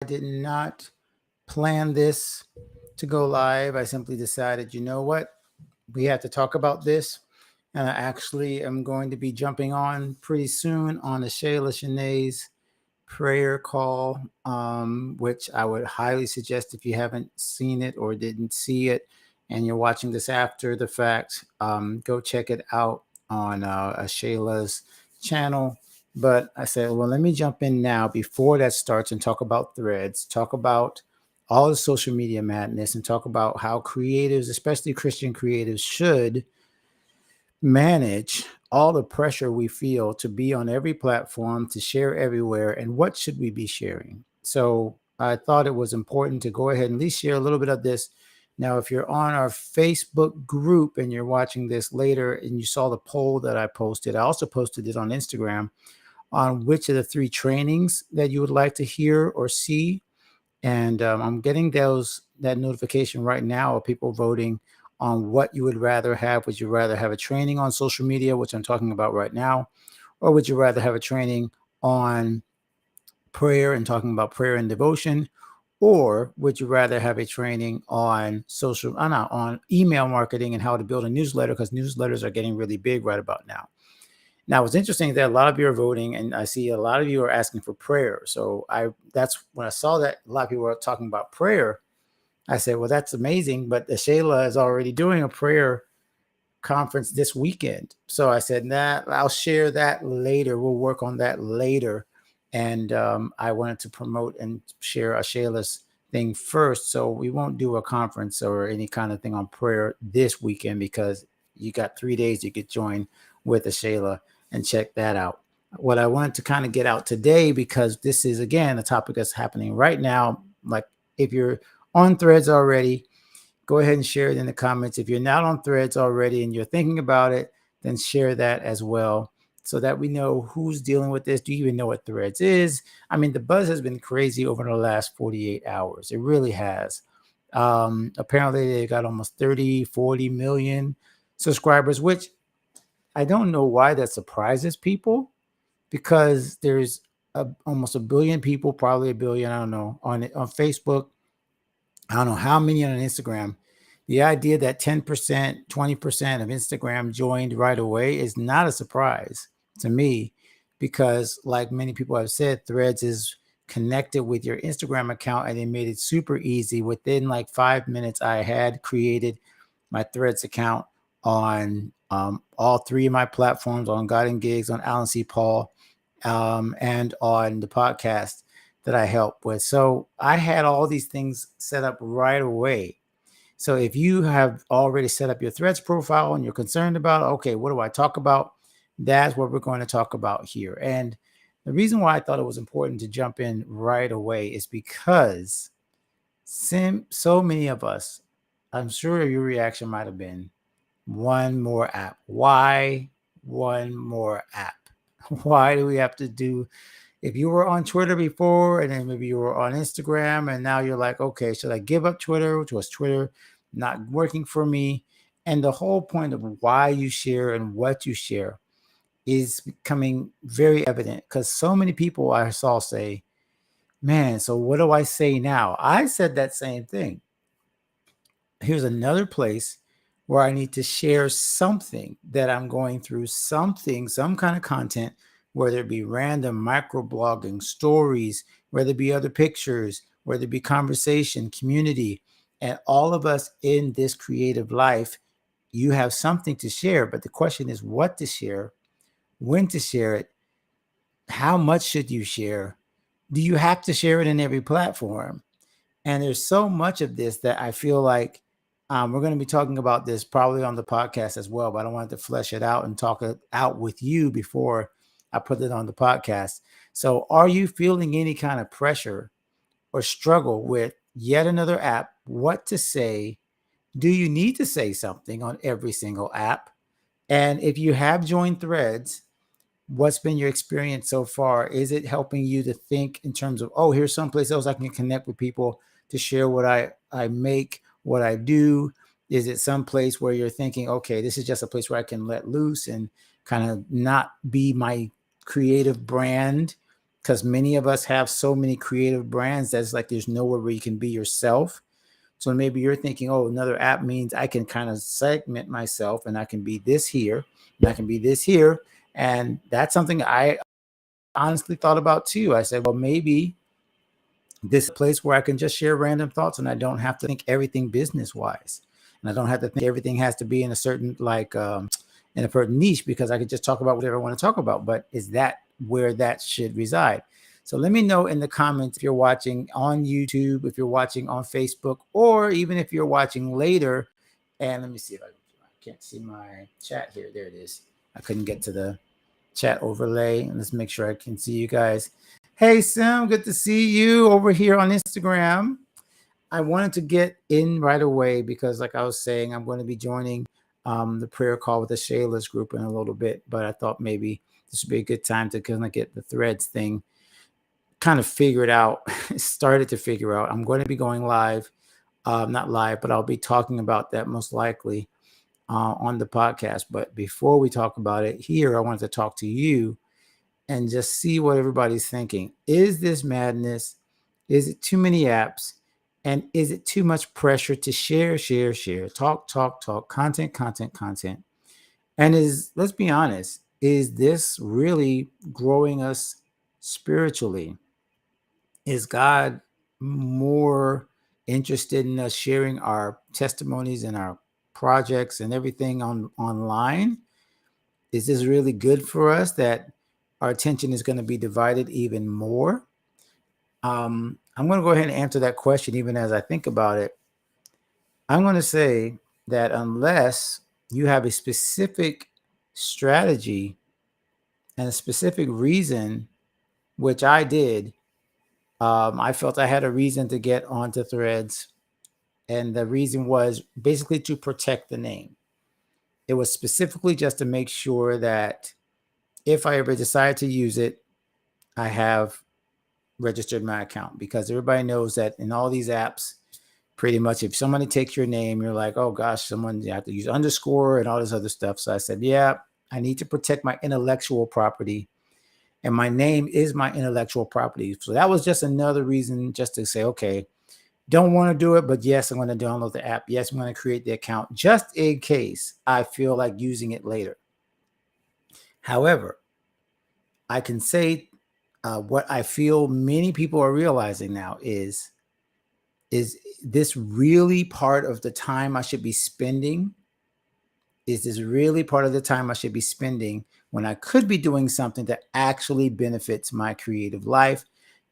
did not plan this to go live. I simply decided, you know what? We have to talk about this. And I actually am going to be jumping on pretty soon on the Shayla Shanae's prayer call, which I would highly suggest if you haven't seen it or didn't see it and you're watching this after the fact, go check it out on Shayla's channel. But I said, well, let me jump in now before that starts and talk about threads, talk about all the social media madness, and talk about how creatives, especially Christian creatives, should manage all the pressure we feel to be on every platform, to share everywhere, and what should we be sharing. So I thought it was important to go ahead and at least share a little bit of this. Now, if you're on our Facebook group and you're watching this later and you saw the poll that I posted, I also posted it on Instagram on which of the three trainings that you would like to hear or see. And I'm getting that notification right now of people voting on what you would rather have. Would you rather have a training on social media, which I'm talking about right now, or would you rather have a training on prayer and talking about prayer and devotion, or would you rather have a training on on email marketing and how to build a newsletter, because newsletters are getting really big right about now. Now, what's interesting is that a lot of you are voting, and I see a lot of you are asking for prayer. So that's when I saw that a lot of people were talking about prayer. I said, well, that's amazing, but the Shayla is already doing a prayer conference this weekend. So I said, nah, I'll share that later. We'll work on that later. And I wanted to promote and share a Shayla's thing first. So we won't do a conference or any kind of thing on prayer this weekend, because you got 3 days you could join with a Shayla and check that out. What I wanted to kind of get out today, because this is, again, a topic that's happening right now. Like, if you're on Threads already, go ahead and share it in the comments. If you're not on Threads already and you're thinking about it, then share that as well, so that we know who's dealing with this. Do you even know what Threads is? I mean, the buzz has been crazy over the last 48 hours. It really has. Apparently, they got almost 30, 40 million subscribers, which I don't know why that surprises people, because there's almost a billion people, probably a billion, I don't know, on Facebook. I don't know how many on Instagram. The idea that 10%, 20% of Instagram joined right away is not a surprise to me, because, like many people have said, Threads is connected with your Instagram account, and they made it super easy. Within like 5 minutes, I had created my Threads account on all three of my platforms, on God and Gigs, on Alan C. Paul, and on the podcast that I help with. So I had all these things set up right away. So if you have already set up your Threads profile and you're concerned about, okay, what do I talk about? That's what we're going to talk about here. And the reason why I thought it was important to jump in right away is because so many of us, I'm sure your reaction might have been, one more app. Why one more app? Why do we have to do? If you were on Twitter before, and then maybe you were on Instagram, and now you're like, okay, should I give up Twitter? Was Twitter not working for me? And the whole point of why you share and what you share is becoming very evident, because so many people I saw say, man, so what do I say now? I said that same thing. Here's another place where I need to share something that I'm going through, something, some kind of content, whether it be random microblogging, stories, whether it be other pictures, whether it be conversation, community. And all of us in this creative life, you have something to share. But the question is what to share, when to share it, how much should you share? Do you have to share it in every platform? And there's so much of this that I feel like we're going to be talking about this probably on the podcast as well, but I wanted to flesh it out and talk it out with you before I put it on the podcast. So are you feeling any kind of pressure or struggle with yet another app? What to say? Do you need to say something on every single app? And if you have joined Threads, what's been your experience so far? Is it helping you to think in terms of, oh, here's someplace else I can connect with people to share what I make, what I do? Is it someplace where you're thinking, okay, this is just a place where I can let loose and kind of not be my creative brand? because many of us have so many creative brands that's like there's nowhere where you can be yourself. So maybe you're thinking, oh, another app means I can kind of segment myself and I can be this here and I can be this here. And that's something I honestly thought about too. I said, well, maybe this is a place where I can just share random thoughts and I don't have to think everything business wise. And I don't have to think everything has to be in a certain in a certain niche, because I could just talk about whatever I want to talk about. But is that where that should reside? So let me know in the comments if you're watching on YouTube, if you're watching on Facebook, or even if you're watching later. And let me see if I can't see my chat here. There it is. I couldn't get to the chat overlay. And let's make sure I can see you guys. Hey, Sim, good to see you over here on Instagram. I wanted to get in right away because, like I was saying, I'm going to be joining the prayer call with the Shayla's group in a little bit. But I thought maybe this would be a good time to kind of get the threads thing kind of figured out, started to figure out. I'm going to be going live, not live, but I'll be talking about that most likely on the podcast. But before we talk about it here, I wanted to talk to you and just see what everybody's thinking. Is this madness? Is it too many apps? And is it too much pressure to share, talk, content? And let's be honest, is this really growing us spiritually? Is God more interested in us sharing our testimonies and our projects and everything online? Is this really good for us that our attention is going to be divided even more? I'm going to go ahead and answer that question even as I think about it. I'm going to say that unless you have a specific strategy and a specific reason, which I did, I felt I had a reason to get onto Threads. And the reason was basically to protect the name. It was specifically just to make sure that if I ever decide to use it, I have registered my account, because everybody knows that in all these apps, pretty much if somebody takes your name, you're like, oh gosh, you have to use underscore and all this other stuff. So I said, yeah, I need to protect my intellectual property, and my name is my intellectual property. So that was just another reason just to say, okay, don't want to do it, but yes, I'm going to download the app. Yes, I'm going to create the account just in case I feel like using it later. However, I can say what I feel many people are realizing now is this really part of the time I should be spending? Is this really part of the time I should be spending when I could be doing something that actually benefits my creative life,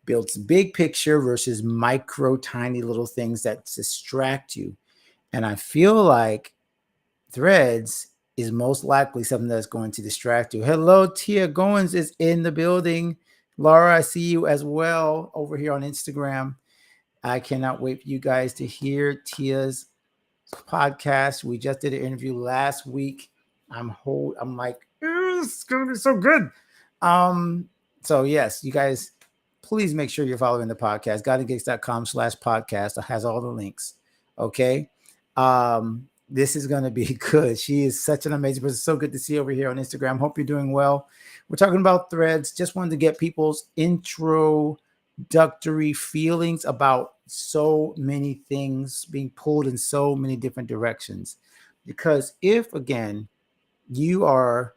builds big picture versus micro, tiny little things that distract you? And I feel like Threads is most likely something that's going to distract you. Hello, Tia Goins is in the building. Laura, I see you as well over here on Instagram. I cannot wait for you guys to hear Tia's podcast. We just did an interview last week. I'm like, it's gonna be so good. So yes, you guys, please make sure you're following the podcast. GodandGigs.com/podcast has all the links. Okay. This is going to be good. She is such an amazing person. So good to see you over here on Instagram. Hope you're doing well. We're talking about Threads. Just wanted to get people's introductory feelings about so many things being pulled in so many different directions. Because if, again, you are,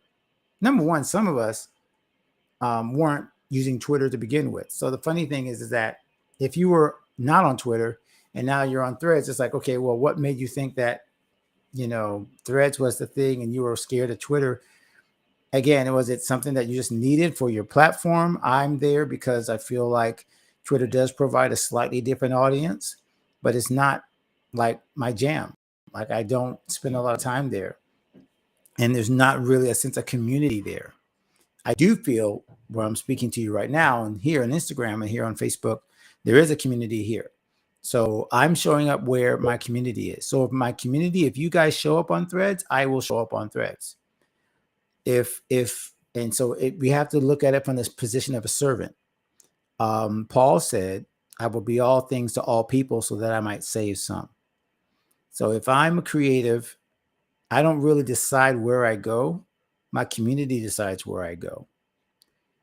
number one, some of us weren't using Twitter to begin with. So the funny thing is that if you were not on Twitter and now you're on Threads, it's like, okay, well, what made you think that Threads was the thing and you were scared of Twitter? Again, was it something that you just needed for your platform? I'm there because I feel like Twitter does provide a slightly different audience, but it's not like my jam. Like, I don't spend a lot of time there, and there's not really a sense of community there. I do feel where I'm speaking to you right now, and here on Instagram and here on Facebook, there is a community here. So I'm showing up where my community is. So if you guys show up on Threads, I will show up on Threads. We have to look at it from this position of a servant. Paul said, I will be all things to all people so that I might save some. So if I'm a creative, I don't really decide where I go. My community decides where I go.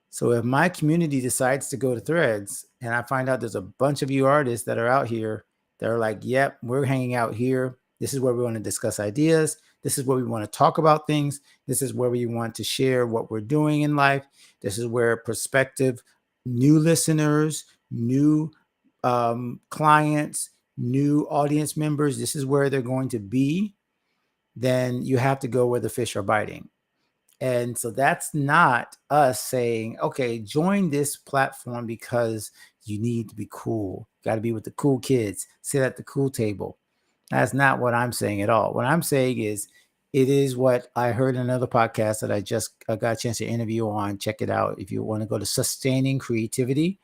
So if my community decides to go to Threads and I find out there's a bunch of you artists that are out here that are like, yep, we're hanging out here. This is where we want to discuss ideas. This is where we want to talk about things. This is where we want to share what we're doing in life. This is where prospective new listeners, new clients, new audience members, this is where they're going to be. Then you have to go where the fish are biting. And so that's not us saying, okay, join this platform because you need to be cool. Got to be with the cool kids, sit at the cool table. That's not what I'm saying at all. What I'm saying is, it is what I heard in another podcast that I just got a chance to interview on. Check it out if you want to go to Sustaining Creativity.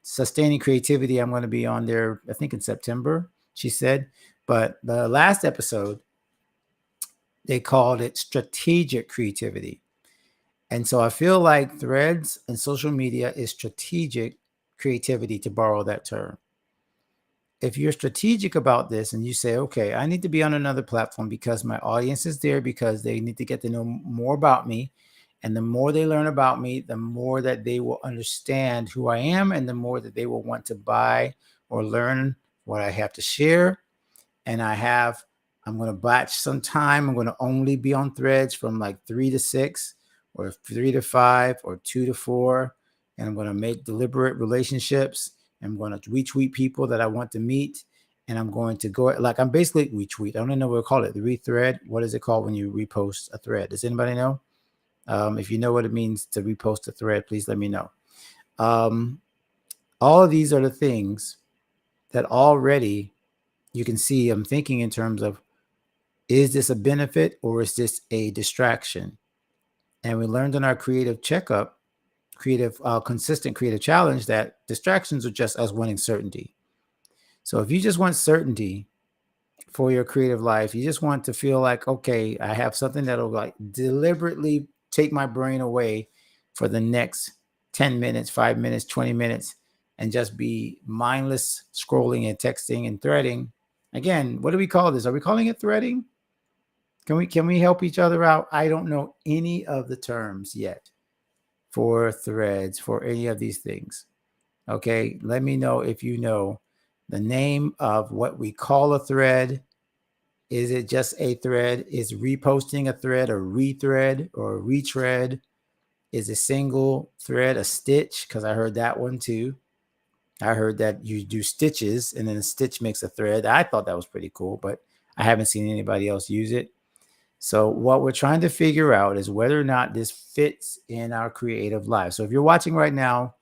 Sustaining Creativity, I'm going to be on there, I think in September, she said. But the last episode, they called it Strategic Creativity. And so I feel like Threads and social media is strategic creativity, to borrow that term. If you're strategic about this and you say, okay, I need to be on another platform because my audience is there, because they need to get to know more about me. And the more they learn about me, the more that they will understand who I am, and the more that they will want to buy or learn what I have to share. And I'm going to batch some time. I'm going to only be on Threads from like 3 to 6 or 3 to 5 or 2 to 4. And I'm going to make deliberate relationships. I'm going to retweet people that I want to meet. And I'm going to go, like, I'm basically retweet. I don't know what we call it. The rethread. What is it called when you repost a thread? Does anybody know? If you know what it means to repost a thread, please let me know. All of these are the things that already you can see I'm thinking in terms of, is this a benefit or is this a distraction? And we learned in our creative checkup, consistent creative challenge, that distractions are just us wanting certainty. So if you just want certainty for your creative life, you just want to feel like, okay, I have something that'll like deliberately take my brain away for the next 10 minutes, 5 minutes, 20 minutes, and just be mindless scrolling and texting and threading. Again, what do we call this? Are we calling it threading? Can we help each other out? I don't know any of the terms yet for threads, for any of these things. Okay, let me know if you know the name of what we call a thread. Is it just a thread? Is reposting a thread a rethread or a retread? Is a single thread a stitch? Because I heard that one too. I heard that you do stitches and then a stitch makes a thread. I thought that was pretty cool, but I haven't seen anybody else use it. So what we're trying to figure out is whether or not this fits in our creative life. So if you're watching right now,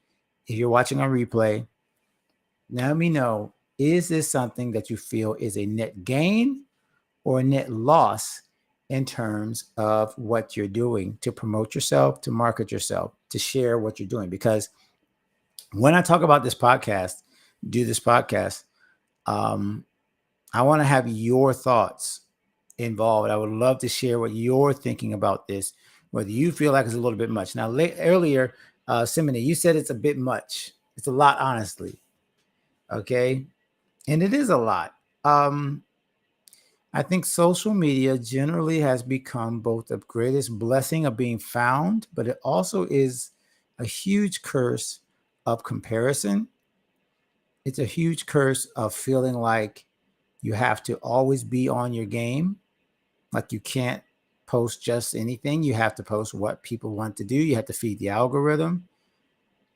if you're watching on replay, let me know, is this something that you feel is a net gain or a net loss in terms of what you're doing to promote yourself, to market yourself, to share what you're doing? Because when I talk about this podcast, do this podcast, I want to have your thoughts involved. I would love to share what you're thinking about this, whether you feel like it's a little bit much. Now, earlier, Simone, you said it's a bit much. It's a lot, honestly. Okay. And it is a lot. I think social media generally has become both the greatest blessing of being found, but it also is a huge curse of comparison. It's a huge curse of feeling like you have to always be on your game. Like you can't post just anything. You have to post what people want to do. You have to feed the algorithm.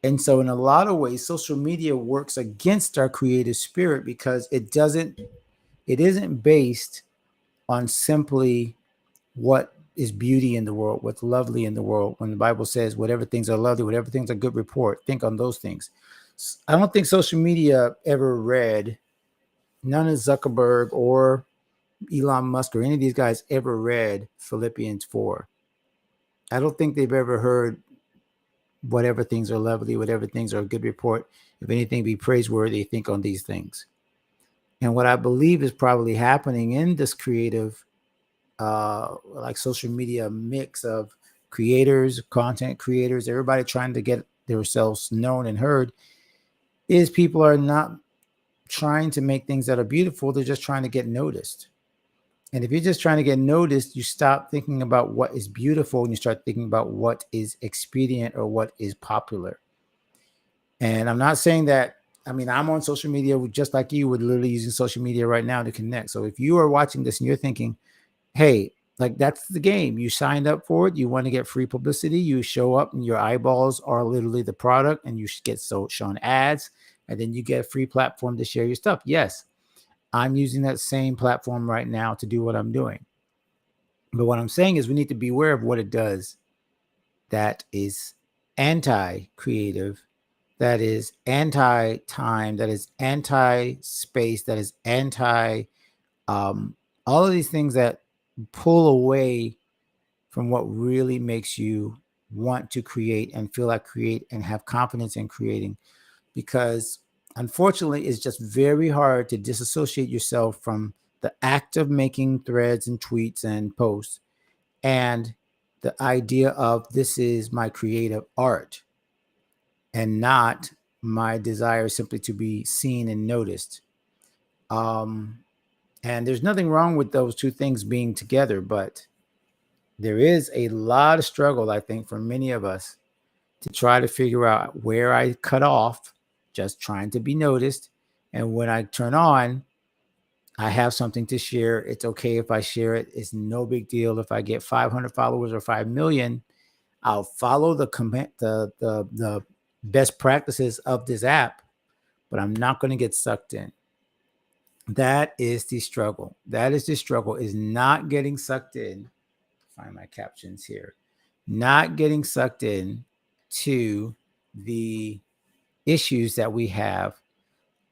And so in a lot of ways, social media works against our creative spirit because it isn't based on simply what is beauty in the world, what's lovely in the world. When the Bible says, whatever things are lovely, whatever things are good report, think on those things. I don't think social media ever read, none of Zuckerberg or Elon Musk or any of these guys ever read Philippians 4. I don't think they've ever heard whatever things are lovely, whatever things are a good report. If anything be praiseworthy, think on these things. And what I believe is probably happening in this creative, like social media mix of creators, content creators, everybody trying to get themselves known and heard, is people are not trying to make things that are beautiful. They're just trying to get noticed. And if you're just trying to get noticed, you stop thinking about what is beautiful and you start thinking about what is expedient or what is popular. And I'm not saying that, I mean, I'm on social media just like you would, literally using social media right now to connect. So if you are watching this and you're thinking, hey, like that's the game, you signed up for it, you want to get free publicity, you show up and your eyeballs are literally the product and you get shown ads, and then you get a free platform to share your stuff. Yes, I'm using that same platform right now to do what I'm doing. But what I'm saying is we need to be aware of what it does that is anti-creative, that is anti-time, that is anti-space, that is anti all of these things that pull away from what really makes you want to create and feel like create and have confidence in creating. Because unfortunately, it's just very hard to disassociate yourself from the act of making threads and tweets and posts and the idea of this is my creative art and not my desire simply to be seen and noticed. Um, and there's nothing wrong with those two things being together, but there is a lot of struggle, I think, for many of us to try to figure out where I cut off, just trying to be noticed. And when I turn on, I have something to share. It's okay if I share it. It's no big deal if I get 500 followers or 5 million. I'll follow the best practices of this app, but I'm not going to get sucked in. That is the struggle. That is the struggle, is not getting sucked in. Find my captions here. Not getting sucked in to the issues that we have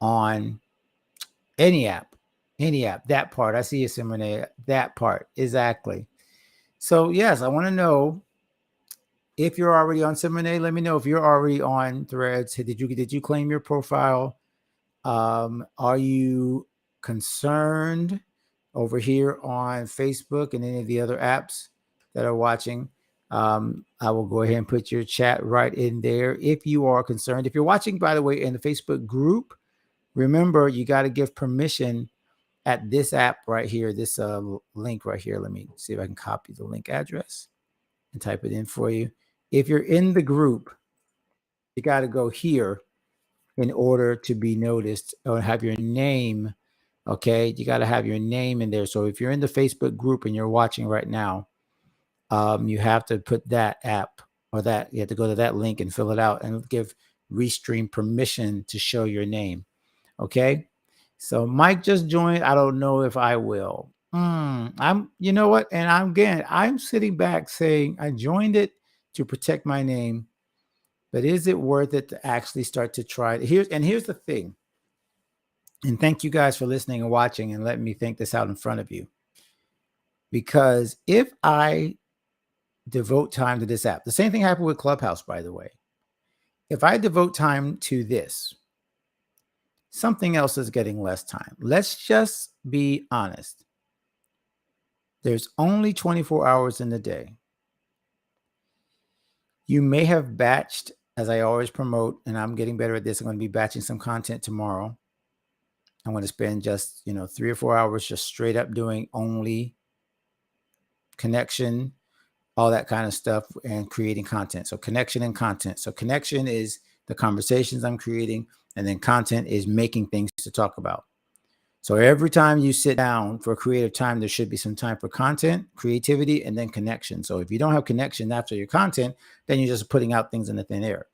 on any app. Any app. That part. I see you, Simone. That part. Exactly. So yes, I want to know if you're already on Simone. Let me know if you're already on Threads. Did you claim your profile? Are you concerned over here on Facebook and any of the other apps that are watching? I will go ahead and put your chat right in there if you are concerned. If you're watching, by the way, in the Facebook group, remember you got to give permission at this app right here, this link right here. Let me see if I can copy the link address and type it in for you. If you're in the group, you got to go here in order to be noticed or have your name. Okay, you got to have your name in there. So if you're in the Facebook group and you're watching right now, you have to put that app or that you have to go to that link and fill it out and give Restream permission to show your name. Okay, so Mike just joined. I don't know if I will. I'm, you know what? And I'm sitting back saying I joined it to protect my name, but is it worth it to actually start to try it? Here's the thing. And thank you guys for listening and watching and letting me think this out in front of you. Because if I devote time to this app, the same thing happened with Clubhouse, by the way. If I devote time to this, something else is getting less time. Let's just be honest. There's only 24 hours in the day. You may have batched, as I always promote, and I'm getting better at this. I'm going to be batching some content tomorrow. I'm going to spend just, 3 or 4 hours just straight up doing only connection, all that kind of stuff, and creating content. So connection and content. So connection is the conversations I'm creating, and then content is making things to talk about. So every time you sit down for creative time, there should be some time for content, creativity, and then connection. So if you don't have connection after your content, then you're just putting out things in the thin air.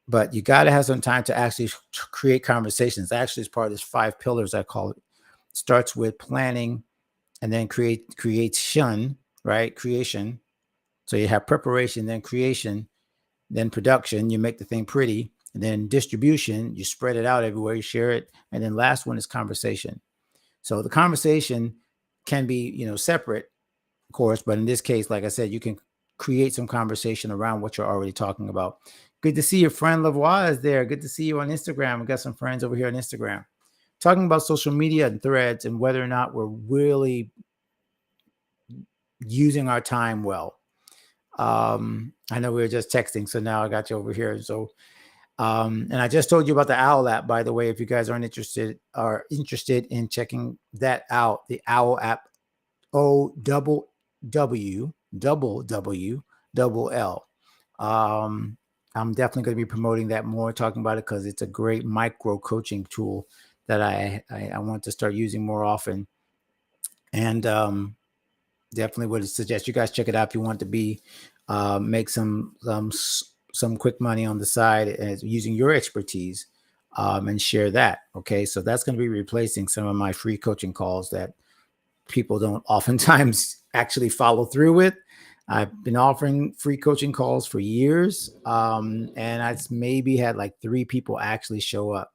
But you got to have some time to actually create conversations. Actually, it's part of this 5 pillars, I call it. It starts with planning and then creation, right? Creation. So you have preparation, then creation, then production. You make the thing pretty. And then distribution, you spread it out everywhere, you share it. And then last one is conversation. So the conversation can be, separate, of course, but in this case, like I said, you can create some conversation around what you're already talking about. Good to see your friend Lavoie is there. Good to see you on Instagram. We got some friends over here on Instagram talking about social media and threads and whether or not we're really using our time well. I know we were just texting, so now I got you over here. So and I just told you about the Owl app, by the way. If you guys are interested in checking that out, the Owl app MOWWLL. I'm definitely going to be promoting that more, talking about it because it's a great micro coaching tool that I want to start using more often. And definitely would suggest you guys check it out if you want to be make some quick money on the side using your expertise, and share that. Okay, so that's going to be replacing some of my free coaching calls that people don't oftentimes actually follow through with. I've been offering free coaching calls for years, and I've maybe had like 3 people actually show up.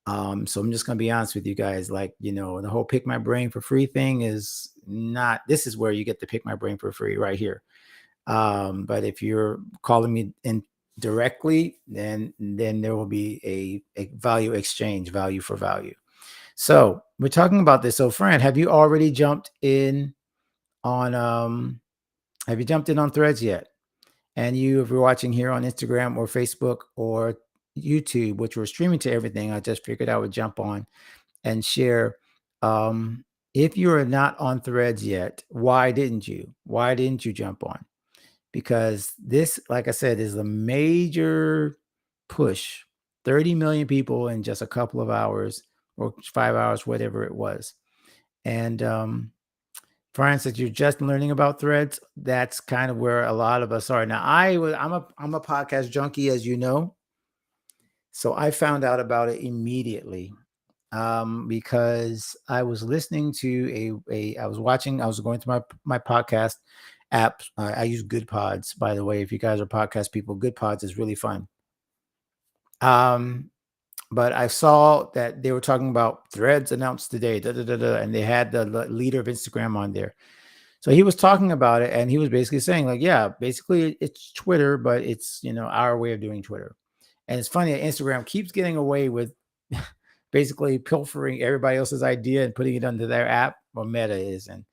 So I'm just going to be honest with you guys. Like, the whole pick my brain for free thing is not, this is where you get to pick my brain for free right here. But if you're calling me in directly, then there will be a value exchange, value for value. So we're talking about this. So Fran, have you already jumped in on, Threads yet? And if you're watching here on Instagram or Facebook or YouTube, which we're streaming to everything, I just figured I would jump on and share. If you're not on Threads yet, why didn't you? Why didn't you jump on? Because this, like I said, is a major push. 30 million people in just a couple of hours or 5 hours, whatever it was. And for instance, you're just learning about Threads. That's kind of where a lot of us are now. I'm a podcast junkie, as you know, so I found out about it immediately, because I was listening to I was going through my podcast app. I use Good Pods, by the way. If you guys are podcast people, Good Pods is really fun. But I saw that they were talking about Threads announced today, and they had the leader of Instagram on there. So he was talking about it, and he was basically saying, like, yeah, basically it's Twitter, but it's our way of doing Twitter. And it's funny that Instagram keeps getting away with basically pilfering everybody else's idea and putting it under their app, or Meta is, and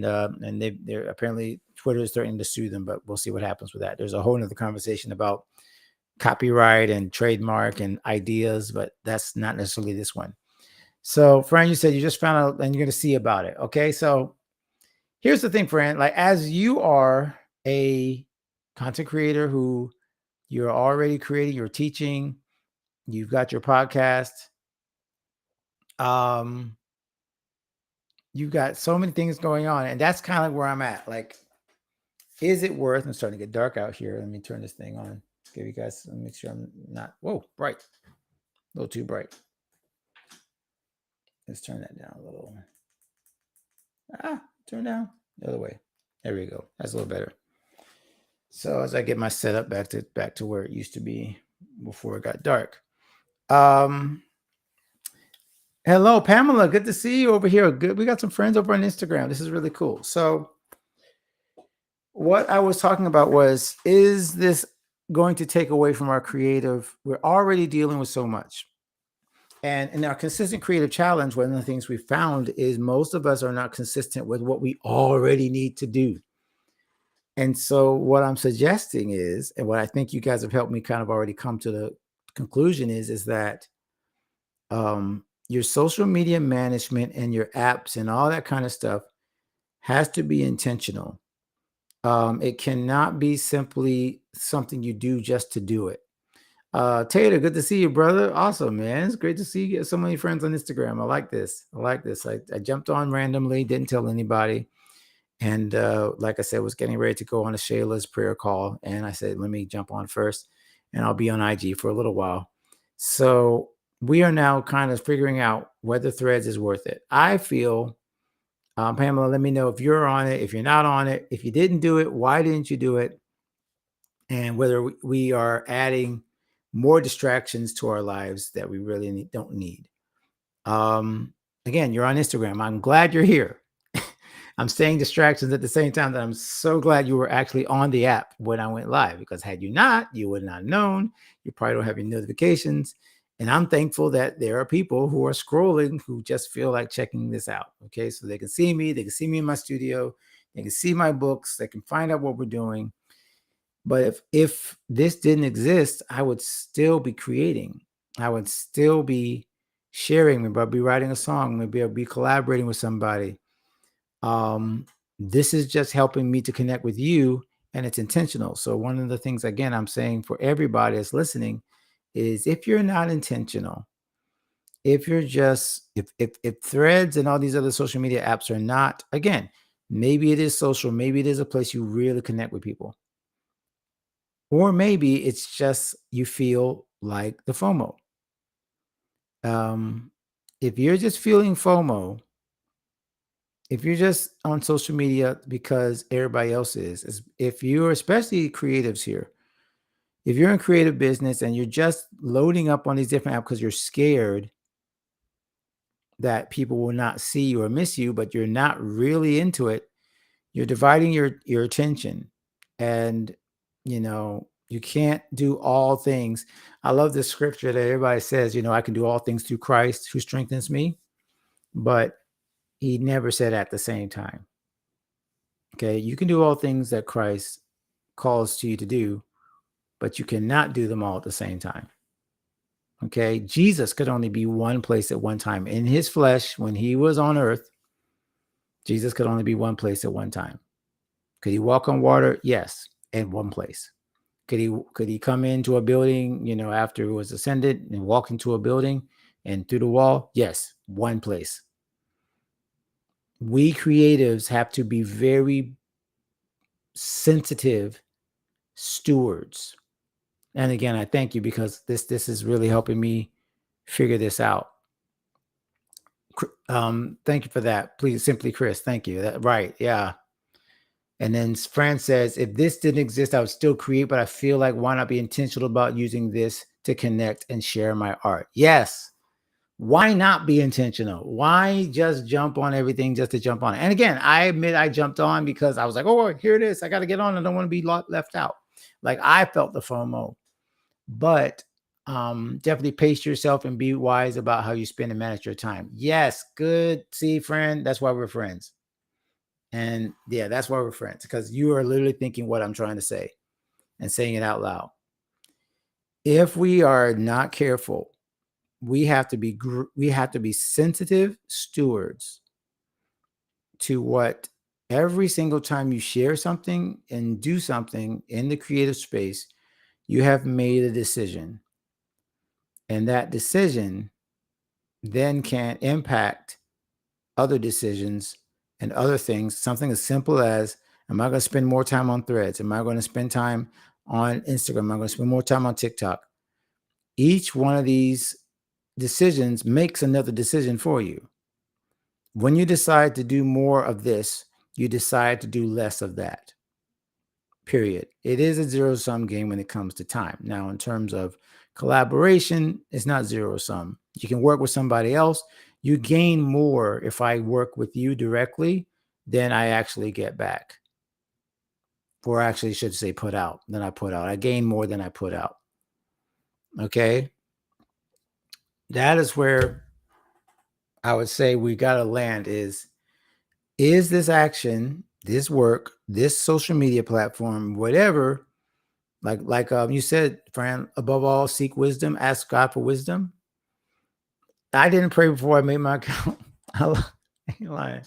they're apparently Twitter is threatening to sue them, but we'll see what happens with that. There's a whole nother conversation about copyright and trademark and ideas, but that's not necessarily this one. So, Fran, you said you just found out and you're going to see about it. Okay, so here's the thing, Fran. Like, as you are a content creator who you're already creating, you're teaching, you've got your podcast, you've got so many things going on, and that's kind of where I'm at. Like, is it worth? I'm starting to get dark out here. Let me turn this thing on. Give you guys. Let me make sure I'm not. Whoa, bright. A little too bright. Let's turn that down a little. Turn down the other way. There we go. That's a little better. So as I get my setup back to where it used to be before it got dark. Hello, Pamela. Good to see you over here. Good. We got some friends over on Instagram. This is really cool. So what I was talking about was, is this going to take away from our creative? We're already dealing with so much. And in our consistent creative challenge, one of the things we found is most of us are not consistent with what we already need to do. And so what I'm suggesting is, and what I think you guys have helped me kind of already come to the conclusion is that your social media management and your apps and all that kind of stuff has to be intentional. It cannot be simply something you do just to do it. Tater, good to see you, brother. Awesome, man. It's great to see you. So many friends on Instagram. I like this. I jumped on randomly, didn't tell anybody. And like I said, was getting ready to go on a Shayla's prayer call. And I said, let me jump on first, and I'll be on IG for a little while. So we are now kind of figuring out whether Threads is worth it. I feel, Pamela, let me know if you're on it, if you're not on it, if you didn't do it, why didn't you do it? And whether we are adding more distractions to our lives that we really don't need. Again, you're on Instagram. I'm glad you're here. I'm saying distractions at the same time that I'm so glad you were actually on the app when I went live, because had you not, you would not have known. You probably don't have your notifications. And I'm thankful that there are people who are scrolling who just feel like checking this out. Okay, so they can see me in my studio, they can see my books, they can find out what we're doing. But if this didn't exist, I would still be creating. I would still be sharing. Maybe I'd be writing a song. Maybe I'd be collaborating with somebody. This is just helping me to connect with you, and it's intentional. So one of the things, again, I'm saying for everybody that's listening is, if you're not intentional, if you're just, if threads and all these other social media apps are not, again, maybe it is social, maybe it is a place you really connect with people, or maybe it's just you feel like the FOMO. Um, if you're just feeling FOMO, if you're just on social media because everybody else if you're, especially creatives here, if you're in creative business and you're just loading up on these different apps because you're scared that people will not see you or miss you, but you're not really into it, you're dividing your attention. And you can't do all things. I love this scripture that everybody says, I can do all things through Christ who strengthens me, but he never said at the same time. Okay, you can do all things that Christ calls to you to do, but you cannot do them all at the same time. Okay, Jesus could only be one place at one time. In his flesh, when he was on earth, Jesus could only be one place at one time. Could he walk on water? Yes, in one place. Could he come into a building, after he was ascended, and walk into a building and through the wall? Yes, one place. We creatives have to be very sensitive stewards. And again, I thank you, because this is really helping me figure this out. Thank you for that. Please, simply Chris. Thank you. Right. Yeah. And then Fran says, if this didn't exist, I would still create, but I feel like, why not be intentional about using this to connect and share my art? Yes. Why not be intentional? Why just jump on everything just to jump on it? And again, I admit I jumped on because I was like, oh, here it is. I got to get on. I don't want to be left out. Like, I felt the FOMO, but definitely pace yourself and be wise about how you spend and manage your time. Yes. Good. See, friend, that's why we're friends. And yeah, that's why we're friends, because you are literally thinking what I'm trying to say and saying it out loud. If we are not careful, we have to be sensitive stewards to what, every single time you share something and do something in the creative space, you have made a decision. And that decision then can impact other decisions and other things. Something as simple as, am I going to spend more time on Threads? Am I going to spend time on Instagram? Am I going to spend more time on TikTok? Each one of these decisions makes another decision for you. When you decide to do more of this, you decide to do less of that. Period. It is a zero-sum game when it comes to time. Now, in terms of collaboration, it's not zero-sum. You can work with somebody else. You gain more if I work with you directly than I actually get back. Or actually, should say put out, than I put out. I gain more than I put out. Okay? That is where I would say we got to land is this action, this work, this social media platform, whatever, like you said, Fran, above all, seek wisdom, ask God for wisdom. I didn't pray before I made my account. I ain't lying.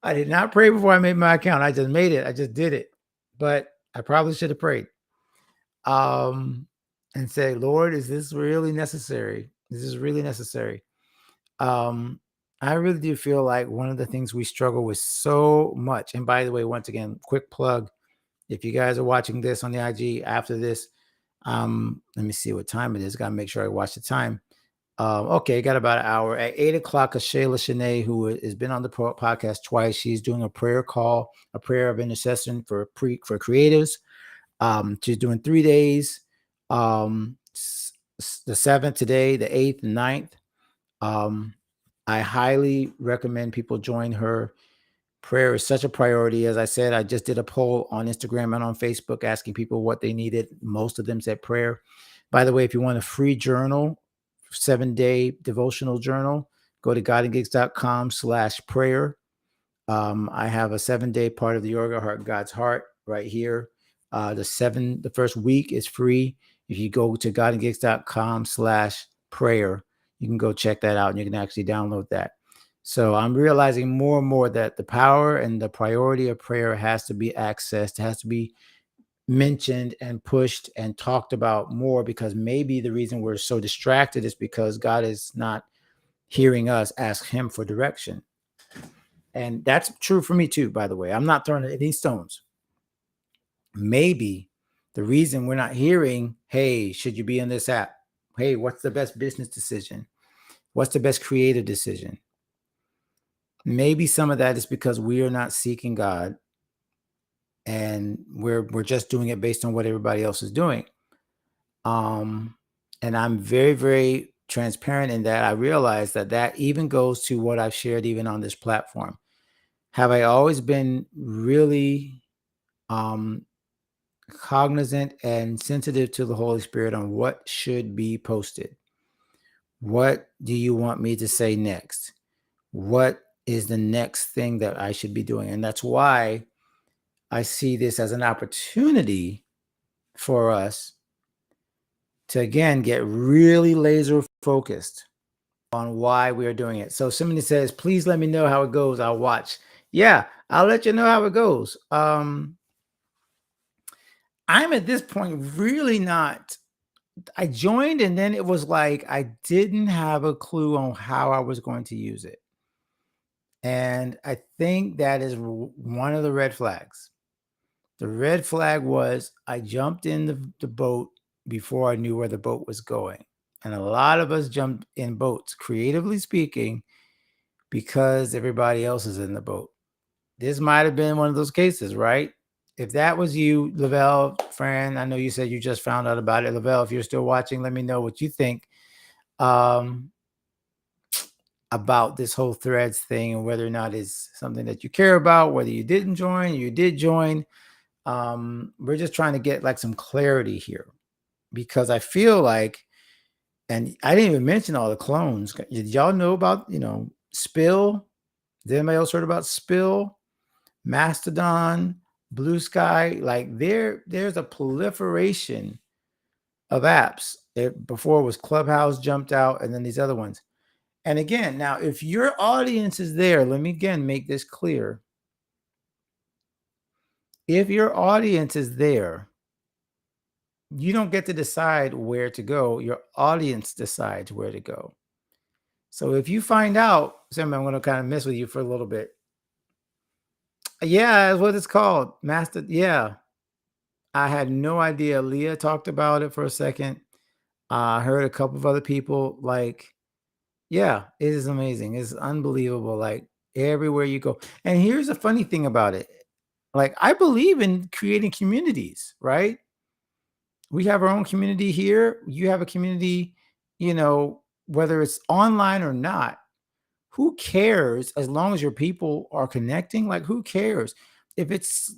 I did not pray before I made my account. I just made it. I just did it. But I probably should have prayed. And say, Lord, is this really necessary? This is really necessary. I really do feel like one of the things we struggle with so much, and by the way, once again, quick plug, if you guys are watching this on the IG after this, let me see what time it is. Got to make sure I watch the time. Okay, got about an hour. At 8:00, Shayla Shanae, who has been on the podcast twice, she's doing a prayer call, a prayer of intercession for creatives. She's doing 3 days. The 7th today, the 8th and 9th. I highly recommend people join her. Prayer is such a priority. As I said, I just did a poll on Instagram and on Facebook asking people what they needed. Most of them said prayer. By the way, if you want a free journal, 7-day devotional journal, go to godandgigs.com/prayer. I have a 7-day part of the Yoga Heart God's Heart right here. The first week is free. If you go to godandgigs.com/prayer, you can go check that out and you can actually download that. So I'm realizing more and more that the power and the priority of prayer has to be accessed, has to be mentioned and pushed and talked about more, because maybe the reason we're so distracted is because God is not hearing us ask him for direction. And that's true for me too, by the way. I'm not throwing any stones. Maybe the reason we're not hearing, hey, should you be in this app? Hey, what's the best business decision? What's the best creative decision? Maybe some of that is because we are not seeking God, and we're just doing it based on what everybody else is doing. Um, and I'm very, very transparent in that. I realize that that even goes to what I've shared even on this platform. Have I always been really um, cognizant and sensitive to the Holy Spirit on what should be posted? What do you want me to say next? What is the next thing that I should be doing? And that's why I see this as an opportunity for us to, again, get really laser focused on why we are doing it. So somebody says, please let me know how it goes. I'll watch. Yeah, I'll let you know how it goes. I'm at this point really not. I joined, and then it was like I didn't have a clue on how I was going to use it. And I think that is one of the red flags. The red flag was I jumped in the boat before I knew where the boat was going. And a lot of us jumped in boats, creatively speaking, because everybody else is in the boat. This might have been one of those cases, right? If that was you, Lavelle, Fran, I know you said you just found out about it. Lavelle, if you're still watching, let me know what you think um, about this whole threads thing, and whether or not it's something that you care about, whether you didn't join, you did join. We're just trying to get like some clarity here, because I feel like, and I didn't even mention all the clones. Did y'all know about, Spill? Did anybody else heard about Spill? Mastodon, Blue Sky? Like there's a proliferation of apps. Before it was Clubhouse jumped out, and then these other ones. And again, now if your audience is there, let me again make this clear. If your audience is there, you don't get to decide where to go. Your audience decides where to go. So if you find out, Sam, I'm going to kind of mess with you for a little bit. Yeah, that's what it's called. Master. Yeah. I had no idea. Leah talked about it for a second. I heard a couple of other people. Like, yeah, it is amazing. It's unbelievable. Like everywhere you go. And here's the funny thing about it. Like, I believe in creating communities, right? We have our own community here. You have a community, whether it's online or not. Who cares as long as your people are connecting? Like, who cares if it's,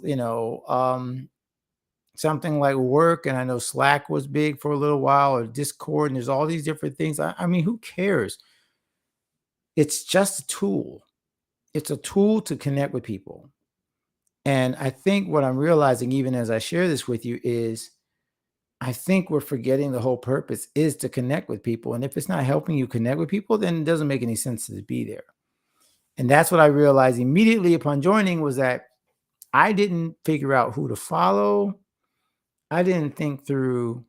something like work? And I know Slack was big for a little while, or Discord, and there's all these different things. I mean, who cares? It's just a tool. It's a tool to connect with people. And I think what I'm realizing, even as I share this with you, is I think we're forgetting the whole purpose is to connect with people. And if it's not helping you connect with people, then it doesn't make any sense to be there. And that's what I realized immediately upon joining, was that I didn't figure out who to follow. I didn't think through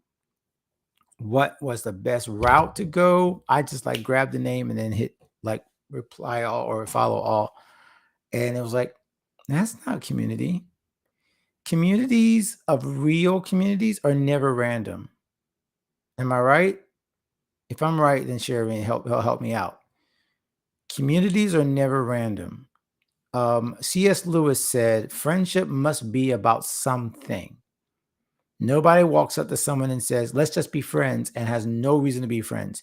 what was the best route to go. I just like grabbed the name and then hit like reply all or follow all. And it was like, that's not community. Communities of real communities are never random. Am I right? If I'm right, then share me, help me out. Communities are never random. C.S. Lewis said, friendship must be about something. Nobody walks up to someone and says, let's just be friends, and has no reason to be friends.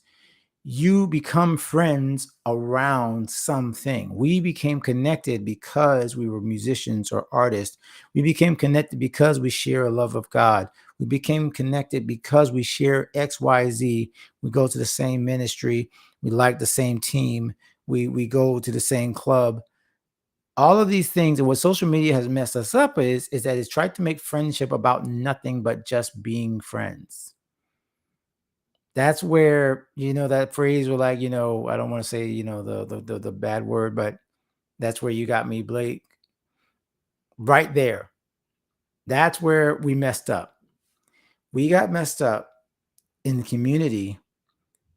You become friends around something. We became connected because we were musicians or artists. We became connected because we share a love of God. We became connected because we share XYZ. We go to the same ministry. We like the same team. We go to the same club. All of these things, and what social media has messed us up is that it's tried to make friendship about nothing but just being friends. That's where, that phrase where, like, I don't want to say, the bad word, but that's where you got me, Blake. Right there. That's where we messed up. We got messed up in the community,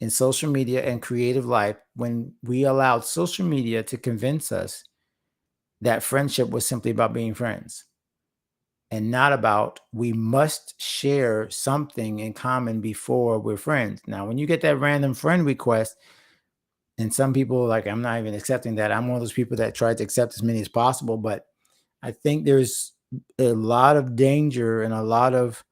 in social media and creative life, when we allowed social media to convince us that friendship was simply about being friends and not about we must share something in common before we're friends. Now, when you get that random friend request, and some people, like, I'm not even accepting that. I'm one of those people that try to accept as many as possible, but I think there's a lot of danger and a lot of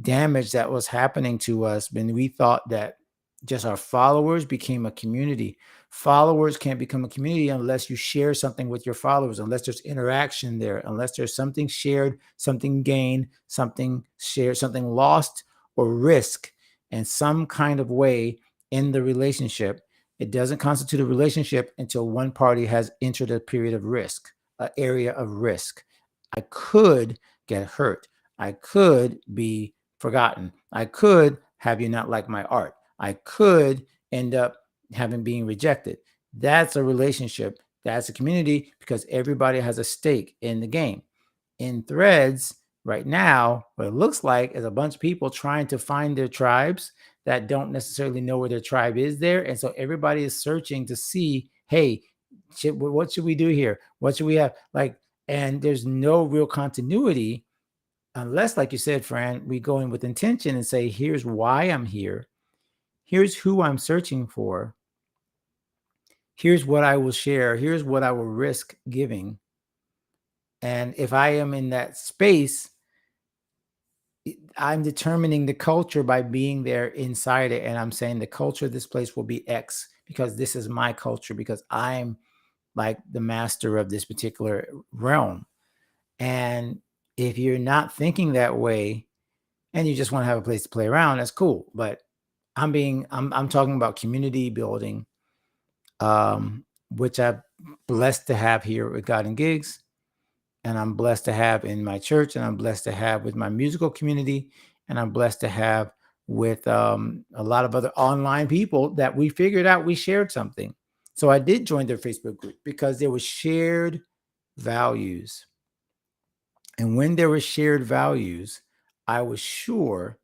damage that was happening to us when we thought that just our followers became a community. Followers can't become a community unless you share something with your followers, unless there's interaction there, unless there's something shared, something gained, something shared, something lost or risk in some kind of way in the relationship. It doesn't constitute a relationship until one party has entered a period of risk, an area of risk. I could get hurt. I could be forgotten. I could have you not like my art. I could end up having being rejected. That's a relationship. That's a community because everybody has a stake in the game. In Threads right now, what it looks like is a bunch of people trying to find their tribes that don't necessarily know where their tribe is there. And so everybody is searching to see, hey, what should we do here? What should we have? Like, and there's no real continuity unless, like you said, Fran, we go in with intention and say, here's why I'm here. Here's who I'm searching for. Here's what I will share. Here's what I will risk giving. And if I am in that space, I'm determining the culture by being there inside it. And I'm saying the culture of this place will be X because this is my culture, because I'm like the master of this particular realm. And if you're not thinking that way and you just want to have a place to play around, that's cool. But I'm talking about community building, which I'm blessed to have here with God and Gigs, and I'm blessed to have in my church, and I'm blessed to have with my musical community, and I'm blessed to have with a lot of other online people that we figured out we shared something. So I did join their Facebook group because there was shared values. And when there were shared values, I was sure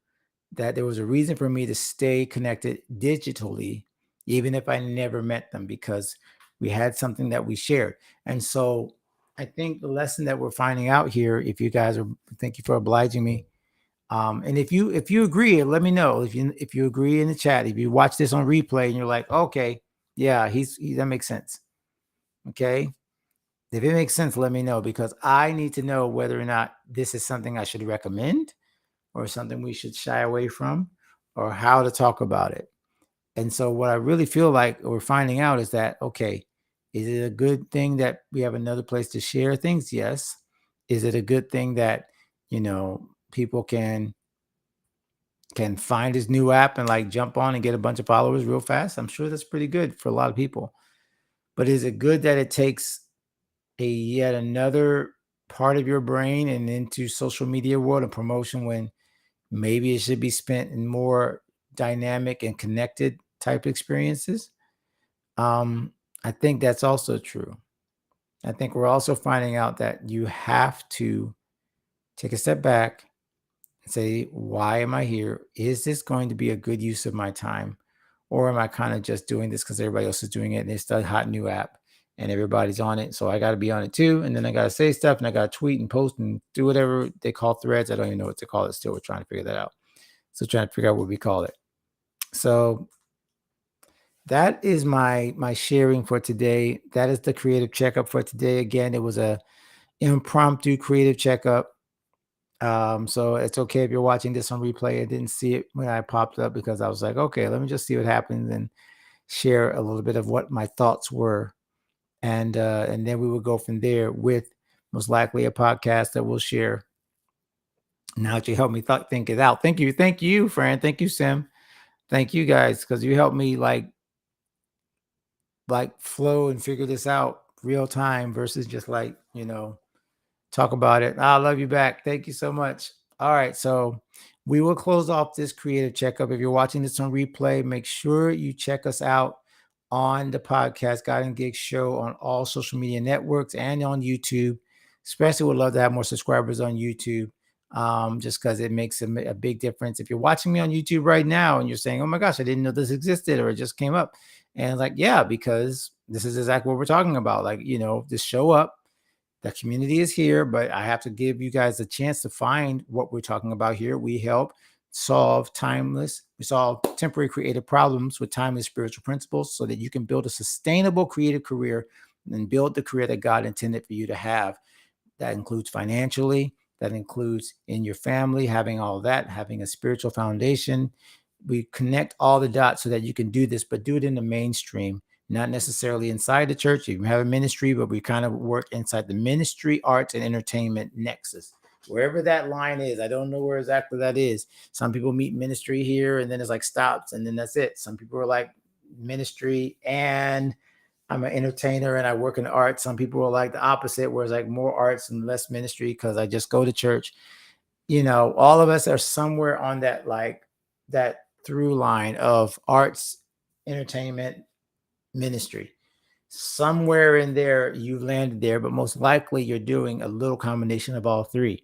that there was a reason for me to stay connected digitally, even if I never met them, because we had something that we shared. And so I think the lesson that we're finding out here, if you guys are, thank you for obliging me. And if you agree, let me know. If you agree in the chat, if you watch this on replay and you're like, okay, yeah, that makes sense. Okay. If it makes sense, let me know, because I need to know whether or not this is something I should recommend or something we should shy away from, or how to talk about it. And so what I really feel like we're finding out is that, okay, is it a good thing that we have another place to share things? Yes. Is it a good thing that, people can find this new app and like jump on and get a bunch of followers real fast? I'm sure that's pretty good for a lot of people. But is it good that it takes a yet another part of your brain and into social media world and promotion, when maybe it should be spent in more dynamic and connected type experiences? I think that's also true. I think we're also finding out that you have to take a step back and say, why am I here? Is this going to be a good use of my time? Or am I kind of just doing this because everybody else is doing it and it's the hot new app and everybody's on it? So I got to be on it too. And then I got to say stuff and I got to tweet and post and do whatever they call threads. I don't even know what to call it still. We're trying to figure that out. So trying to figure out what we call it. So that is my sharing for today. That is the creative checkup for today. Again, it was a impromptu creative checkup. So it's okay if you're watching this on replay. I didn't see it when I popped up because I was like, okay, let me just see what happens and share a little bit of what my thoughts were. And then we will go from there with most likely a podcast that we'll share. Now that you helped me think it out. Thank you, Fran. Thank you, Sim. Thank you guys, because you helped me like flow and figure this out real time versus just like, talk about it. I love you back. Thank you so much. All right. So We will close off this creative checkup. If you're watching this on replay, make sure you check us out on the podcast, God and Gig Show, on all social media networks and on YouTube. Especially would love to have more subscribers on YouTube, just because it makes a big difference. If you're watching me on YouTube right now and you're saying, oh my gosh, I didn't know this existed, or it just came up. And like, yeah, because this is exactly what we're talking about. Like, just show up. The community is here, but I have to give you guys a chance to find what we're talking about here. We help we solve temporary creative problems with timeless spiritual principles so that you can build a sustainable creative career and build the career that God intended for you to have. That includes financially, that includes in your family, having all that, having a spiritual foundation. We connect all the dots so that you can do this, but do it in the mainstream, not necessarily inside the church. You can have a ministry, but we kind of work inside the ministry, arts, and entertainment nexus. Wherever that line is, I don't know where exactly that is. Some people meet ministry here and then it's like stops and then that's it. Some people are like ministry and I'm an entertainer and I work in art. Some people are like the opposite, where it's like more arts and less ministry because I just go to church. All of us are somewhere on that, like that through line of arts, entertainment, ministry. Somewhere in there, you landed there, but most likely you're doing a little combination of all three.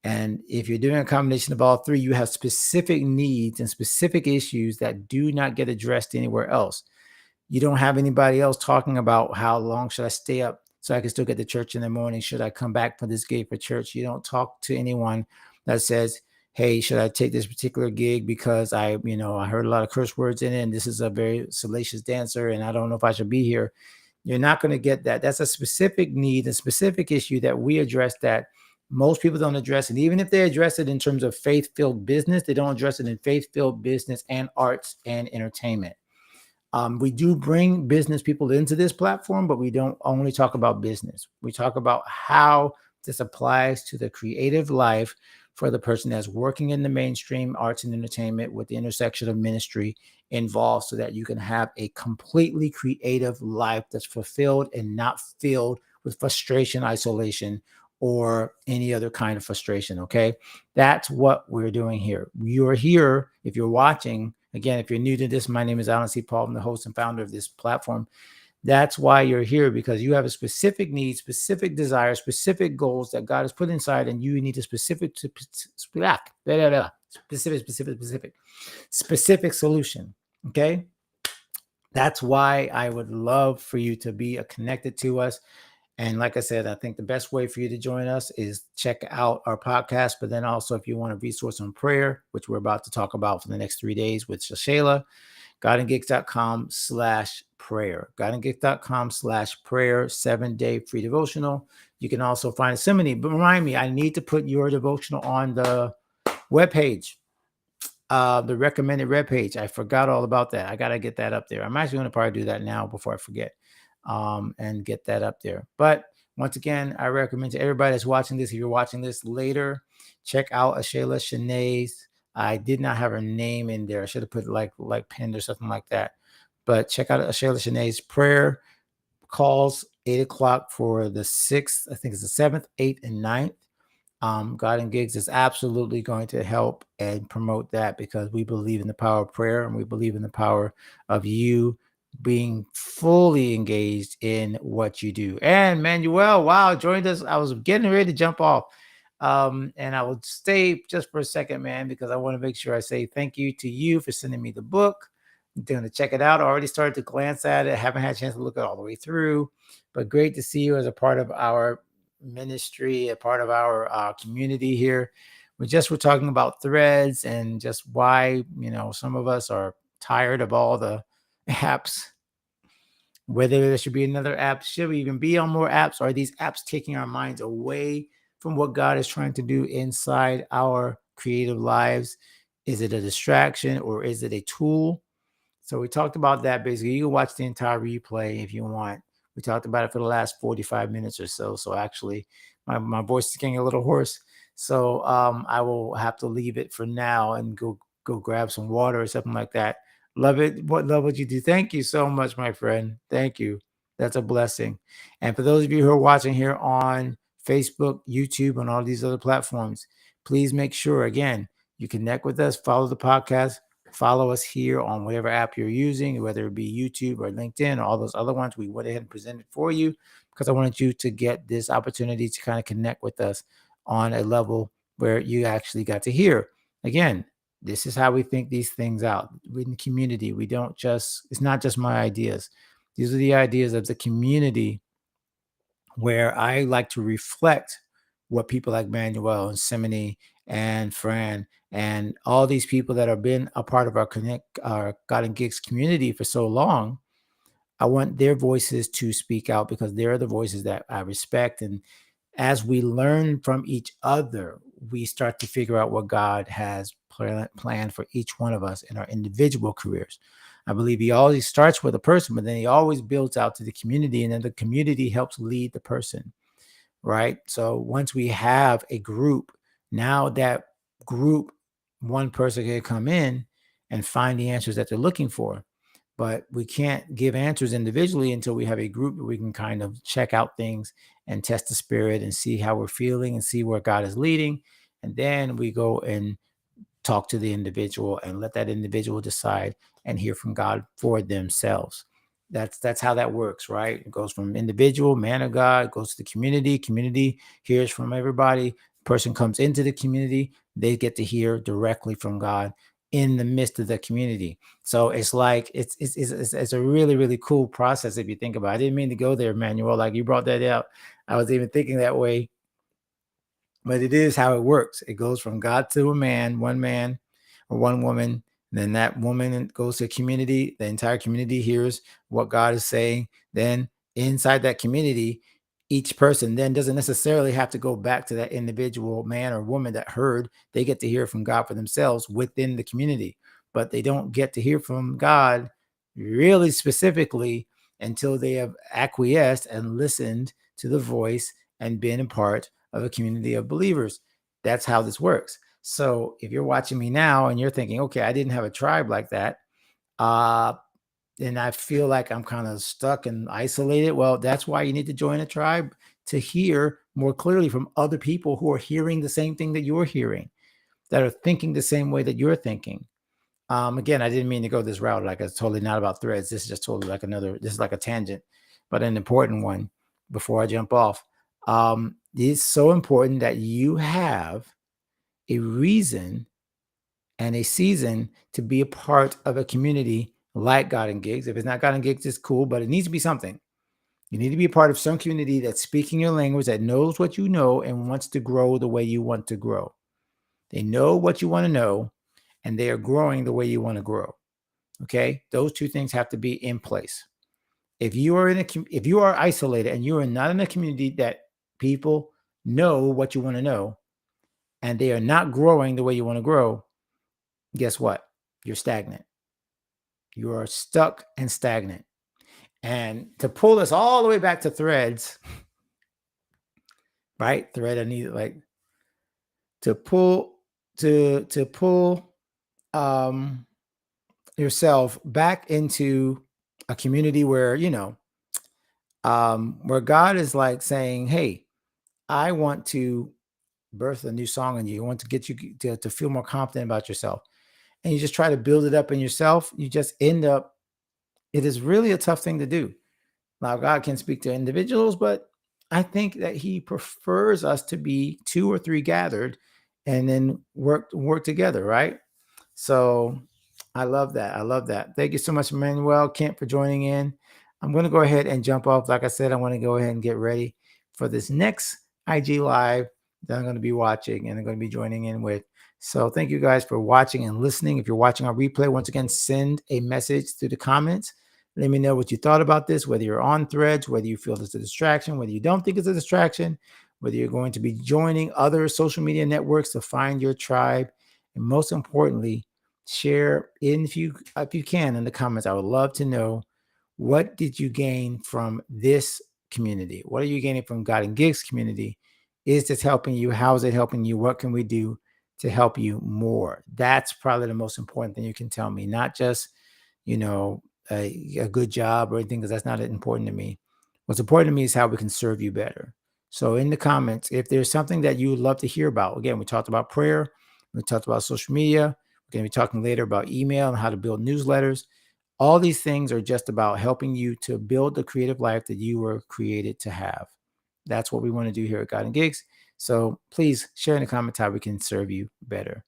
And if you're doing a combination of all three, you have specific needs and specific issues that do not get addressed anywhere else. You don't have anybody else talking about how long should I stay up so I can still get to church in the morning? Should I come back for this gig for church? You don't talk to anyone that says, hey, should I take this particular gig because I heard a lot of curse words in it and this is a very salacious dancer and I don't know if I should be here. You're not going to get that. That's a specific need, a specific issue that we address that most people don't address. And even if they address it in terms of faith-filled business, they don't address it in faith-filled business and arts and entertainment. We do bring business people into this platform, but we don't only talk about business. We talk about how this applies to the creative life for the person that's working in the mainstream arts and entertainment with the intersection of ministry involved, so that you can have a completely creative life that's fulfilled and not filled with frustration, isolation, or any other kind of frustration. Okay. That's what we're doing here. You're here. If you're watching, again, if you're new to this, my name is Alan C. Paul. I'm the host and founder of this platform. That's why you're here, because you have a specific need, specific desire, specific goals that God has put inside, and you need a specific solution. Okay. That's why I would love for you to be connected to us. And like I said, I think the best way for you to join us is check out our podcast. But then also, if you want a resource on prayer, which we're about to talk about for the next 3 days with Shayla, godandgigs.com/prayer. godandgigs.com/prayer, 7-day free devotional. You can also find so many, but remind me, I need to put your devotional on the webpage. The recommended web page. I forgot all about that. I got to get that up there. I'm actually going to probably do that now before I forget, and get that up there. But once again, I recommend to everybody that's watching this, if you're watching this later, check out Ashayla Shanae's. I did not have her name in there. I should have put like pinned or something like that. But check out Ashayla Shanae's prayer calls, 8 o'clock for the 6th. I think it's the 7th, 8th, and 9th. God and Gigs is absolutely going to help and promote that, because we believe in the power of prayer and we believe in the power of you being fully engaged in what you do. And Manuel, wow, joined us. I was getting ready to jump off. And I will stay just for a second, man, because I want to make sure I say thank you to you for sending me the book. I'm going to check it out. I already started to glance at it. I haven't had a chance to look at it all the way through, but great to see you as a part of our ministry, a part of our community here. We're talking about threads and just why, some of us are tired of all the apps, whether there should be another app, should we even be on more apps? Are these apps taking our minds away from what God is trying to do inside our creative lives? Is it a distraction or is it a tool? So we talked about that. Basically, you can watch the entire replay if you want. We talked about it for the last 45 minutes or so. So actually, my voice is getting a little hoarse. So I will have to leave it for now and go grab some water or something like that. Love it. Love what you do. Thank you so much, my friend. Thank you. That's a blessing. And for those of you who are watching here on Facebook, YouTube, and all these other platforms, please make sure, again, you connect with us, follow the podcast, follow us here on whatever app you're using, whether it be YouTube or LinkedIn or all those other ones. We went ahead and presented for you because I wanted you to get this opportunity to kind of connect with us on a level where you actually got to hear. Again, this is how we think these things out. We're in the community. We don't just, it's not just my ideas. These are the ideas of the community where I like to reflect what people like Manuel and Simony and Fran and all these people that have been a part of our God and Gigs community for so long. I want their voices to speak out because they're the voices that I respect. And as we learn from each other, we start to figure out what God has planned for each one of us in our individual careers. I believe he always starts with a person, but then he always builds out to the community, and then the community helps lead the person, right? So once we have a group, now that group, one person can come in and find the answers that they're looking for. But we can't give answers individually until we have a group that we can kind of check out things and test the spirit and see how we're feeling and see where God is leading. And then we go and talk to the individual and let that individual decide and hear from God for themselves. That's how that works, right? It goes from individual, man of God, goes to the community hears from everybody. Person comes into the community, they get to hear directly from God in the midst of the community. So it's like it's a really, really cool process if you think about it. I didn't mean to go there, Manuel. Like you brought that out. I was even thinking that way, but it is how it works. It goes from God to a man or one woman. Then that woman goes to a community. The entire community hears what God is saying. Then inside that community, each person then doesn't necessarily have to go back to that individual man or woman that heard. They get to hear from God for themselves within the community, but they don't get to hear from God really specifically until they have acquiesced and listened to the voice and been a part of a community of believers. That's how this works. So if you're watching me now and you're thinking, okay, I didn't have a tribe like that, and I feel like I'm kind of stuck and isolated. Well, that's why you need to join a tribe to hear more clearly from other people who are hearing the same thing that you're hearing, that are thinking the same way that you're thinking. Again, I didn't mean to go this route. Like it's totally not about threads. This is just totally like this is like a tangent, but an important one before I jump off. It's so important that you have a reason and a season to be a part of a community like God and Gigs. If it's not God and Gigs, it's cool, but it needs to be something. You need to be a part of some community that's speaking your language, that knows what you know and wants to grow the way you want to grow. They know what you want to know, and they are growing the way you want to grow. Okay, those two things have to be in place. If you are if you are isolated and you are not in a community that people know what you want to know, and they are not growing the way you want to grow, guess what? You're stagnant. You are stuck and stagnant. And to pull us all the way back to threads, right? Thread, I need like to pull um yourself back into a community where, where God is like saying, hey, I want to birth a new song in you. I want to get you to feel more confident about yourself. And you just try to build it up in yourself. You just end up, it is really a tough thing to do. Now, God can speak to individuals, but I think that he prefers us to be two or three gathered and then work together, right? So I love that. I love that. Thank you so much, Emmanuel Kent, for joining in. I'm going to go ahead and jump off. Like I said, I want to go ahead and get ready for this next IG Live that I'm going to be watching and I'm going to be joining in with. So thank you guys for watching and listening. If you're watching our replay, once again, send a message through the comments. Let me know what you thought about this, whether you're on Threads, whether you feel it's a distraction, whether you don't think it's a distraction, whether you're going to be joining other social media networks to find your tribe. And most importantly, share if you can in the comments. I would love to know, what did you gain from this community? What are you gaining from God and Gigs community? Is this helping you? How is it helping you? What can we do to help you more? That's probably the most important thing you can tell me, not just, a good job or anything, because that's not important to me. What's important to me is how we can serve you better. So in the comments, if there's something that you would love to hear about, again, we talked about prayer. We talked about social media. We're going to be talking later about email and how to build newsletters. All these things are just about helping you to build the creative life that you were created to have. That's what we want to do here at God and Gigs. So please share in the comments how we can serve you better.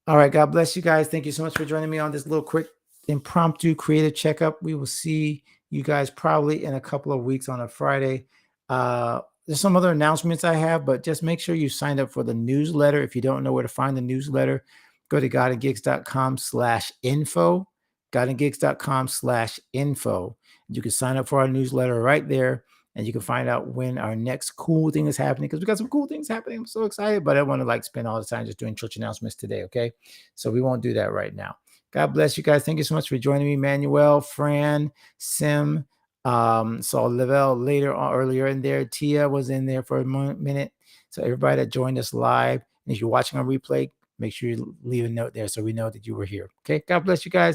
All right. God bless you guys. Thank you so much for joining me on this little quick impromptu creative checkup. We will see you guys probably in a couple of weeks on a Friday. There's some other announcements I have, but just make sure you sign up for the newsletter. If you don't know where to find the newsletter, go to godandgigs.com/info, godandgigs.com/info. You can sign up for our newsletter right there, and you can find out when our next cool thing is happening, because we got some cool things happening. I'm so excited, but I don't want to spend all the time just doing church announcements today. Okay. So we won't do that right now. God bless you guys. Thank you so much for joining me. Manuel, Fran, Sim, saw Lavelle earlier in there. Tia was in there for a minute. So everybody that joined us live, and if you're watching on replay, make sure you leave a note there so we know that you were here. Okay. God bless you guys.